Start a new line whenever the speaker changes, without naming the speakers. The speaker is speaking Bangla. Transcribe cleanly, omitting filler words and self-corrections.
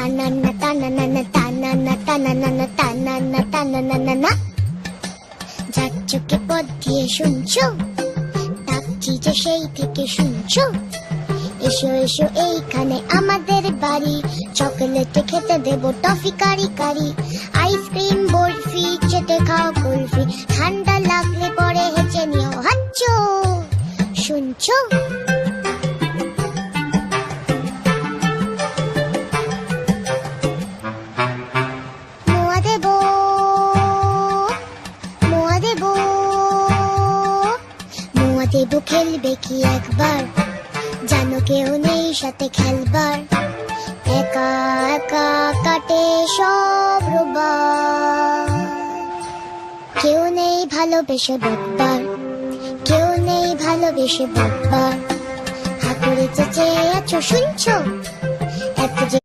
তানান্না তানান্না তানান্না তানান্না তানান্না তানান্না। যার চোখে পথ দিয়ে শুনছো, ডাকছি যে সেই থেকে শুনছো। এসো এসো এইখানে আমাদের বাড়ি, চকলেটে খেতে দেবো টফি কারি কারি। আইসক্রিম বরফি চেটে খাও কুলফি, ঠান্ডা লাগলে পরে হেঁচে নিও হাঁচো। শুনছো? মোয়া দেবো, মোয়া দেবো, মোয়া দেবো। খেলবে কি একবার? জানো কেউ নেই সাথে খেলবার, একা একা কাটে সব রোববার। কেউ নেই ভালোবেসে বকবার, কেউ নেই ভালোবেসে বকবার। হাতুড়ে চেঁচে আছো শুনছো?